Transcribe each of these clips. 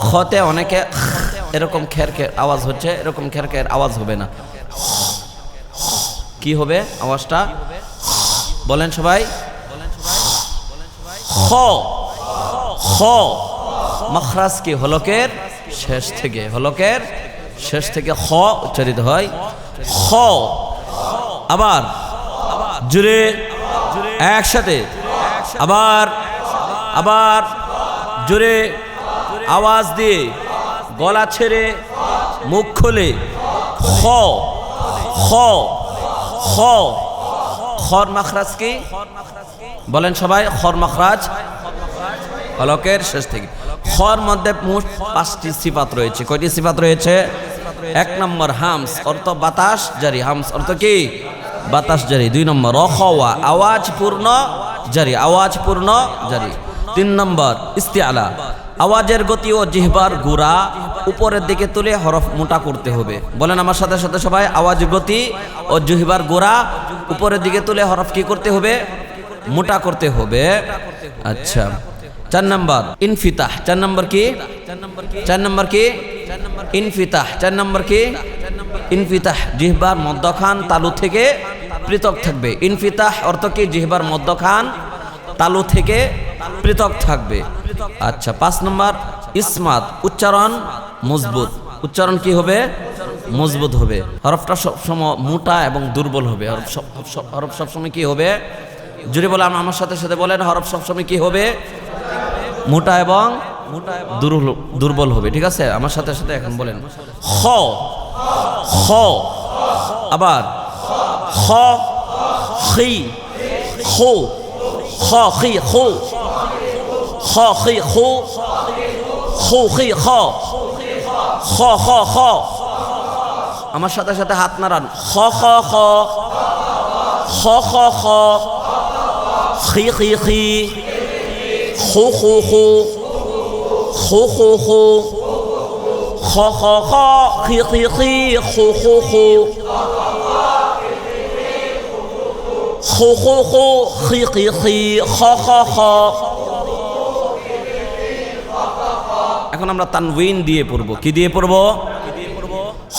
খতে অনেকে এরকম খেরখের আওয়াজ হচ্ছে, এরকম খেরখের আওয়াজ হবে না। কি হবে আওয়াজটা? বলেন সবাই। খ খ মখরাজ কি? হলকের শেষ থেকে, হলকের শেষ থেকে খ উচ্চারিত হয়। খ আবার জুড়ে একসাথে, আবার আবার জোরে আওয়াজ দিয়ে গলা ছেড়ে মুখ খুলে খ খ খ। খর মাখরাজ কি? বলেন সবাই। খর মাখরাজ হলকের শেষ থেকে। খর মধ্যে মোট 5টি সিফাত রয়েছে। কয়টি সিফাত রয়েছে? 1 নম্বর হামস, অর্থ বাতাস জারি। হামস অর্থ কি? বাতাস জারি। 2 নম্বর রখওয়া, আওয়াজ পূর্ণ জারি, আওয়াজ পূর্ণ জারি। 3 নম্বর ইস্তিআলা, আওয়াজের গতি ও জিহ্বার গুড়া উপরের দিকে তুলে হরফ মোটা করতে হবে। বলেন আমার সাথে সাথে সবাই। আওয়াজ গতি ও জিহ্বার গুড়া উপরের দিকে তুলে হরফ কি করতে হবে? মোটা করতে হবে। আচ্ছা, 4 নম্বর ইনফিতাহ। 4 নম্বর কি? 4 নম্বর কি? ইনফিতাহ। 4 নম্বর কি? ইনফিতাহ, জিহ্বার মধ্যখান তালু থেকে পৃথক থাকবে। ইনফিতাহ অর্থ কি? জিহ্বার মধ্যখান তালু থেকে পৃথক থাকবে। আচ্ছা, 5 নম্বর ইসমাত, উচ্চারণ মজবুত। উচ্চারণ কি হবে? মজবুত হবে। হরফটা সবসময় মোটা এবং দুর্বল হবে। হরফ সবসময় কি হবে? জুড়ে বলে আমার সাথে সাথে বলেন। হরফ সবসময় কি হবে? মোটা এবং দুর্বল হবে। ঠিক আছে, আমার সাথে সাথে এখন বলেন। খ খ আবার খ খি খো, খ খি খো, খ খি খো, খো খি খ, খ খ খ। আমার সাথে সাথে হাত নাড়ান। খ খ খ, খ খ খ, খি খি খি, খো খো খো, খো খো খো, খ খ খ, খি খি খি, খো খো খো, খো খো খো, খি খি খি, খ খ খ। এখন আমরা তানউইন দিয়ে পড়ব। কি দিয়ে পড়ব?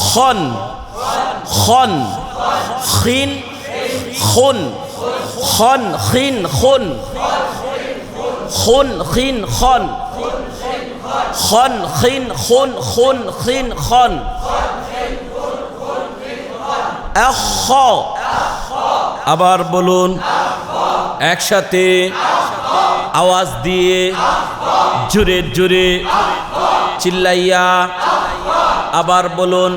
খন খন, খিন খুন, খন খিন খুন, খুন খিন খন, খন খিন খুন, খুন খিন খন। আখ, আবার বলুন একসাথে আওয়াজ দিয়ে জোরে জোরে চিল্লাইয়া। আবার বলুন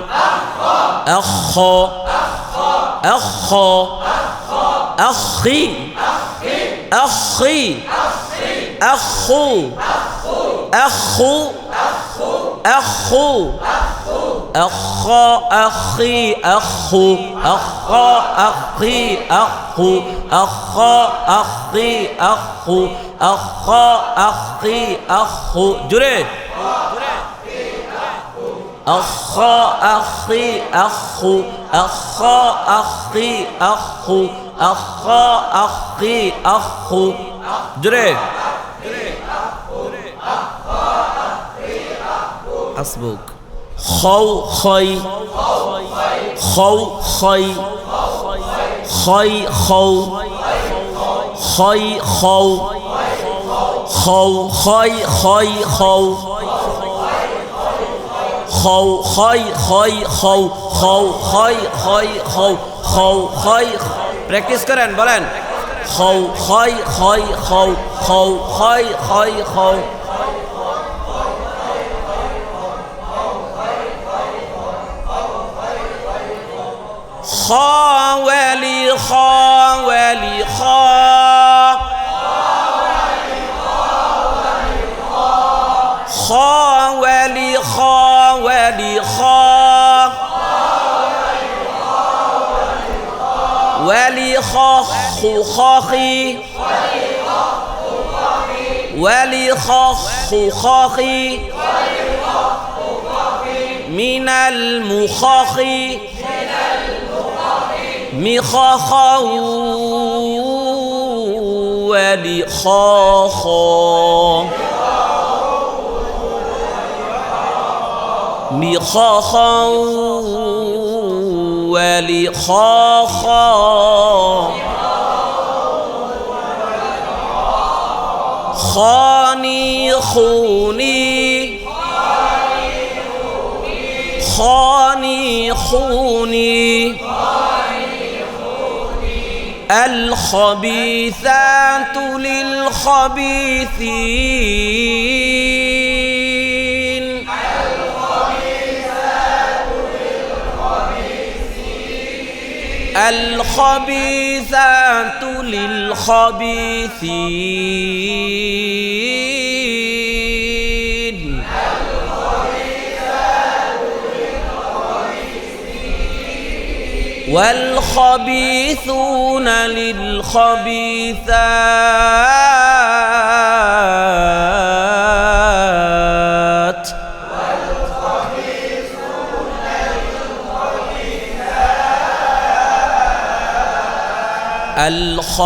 আখ, আখ, আখি, আখি, আখু, আখু, আখু, আখ, আখি, আখু, আখ, আখি, আখু, আখ, আখি, আখু, আখ, আখি, আখু। জোরে আখ, আখি, আখু, আখ, আখি, আখু, আখ, আখি, আখু। জোরে আসবুক। খৌ খই, খৌ খই, খই খৌ, খই খৌ, খৌ খই, খই খৌ, খৌ খই, খই খৌ, খৌ খই, খই খৌ, খৌ খই। প্র্যাকটিস করেন, বলেন খৌ খই, খই খৌ, খৌ খই, খই খৌ। খাওয়ালি খাওয়ালি খা, খাওয়ালি খাওয়ালি খা, ওয়ালি খা খু খাখি, ওয়ালি খা খু খাখি, মিনাল মুখাখি, মিখাখাউ ওয়ালি খাখা। مخاخا ولخاخا خاني خوني خاني خوني الخبيثات للخبيثين الخبيثات للخبيثين والخبيثون للخبيثات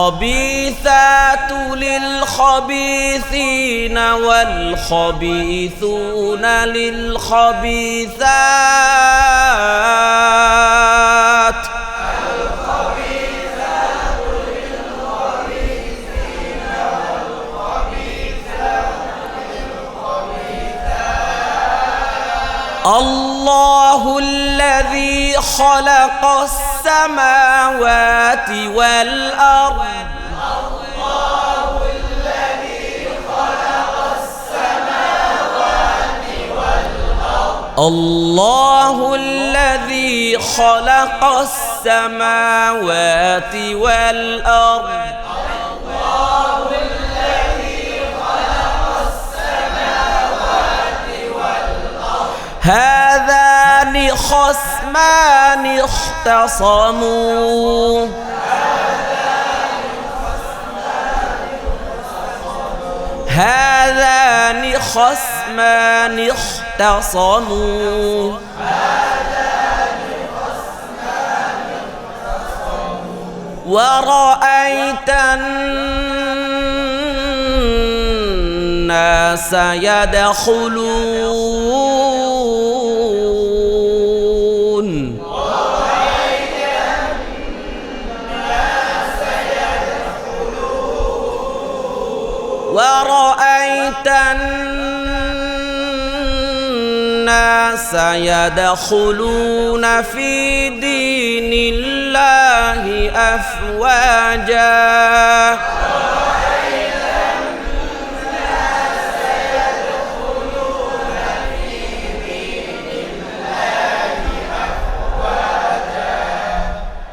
الخبيثات للخبيثين والخبيثون للخبيثات الله الذي خلق السماوات والأرض الله الذي خلق السماوات والأرض هذان خصمان اختصموا هذان خصمان اختصموا ورأيت الناس يدخلون ورأيت الناس يدخلون في دين الله أفواجا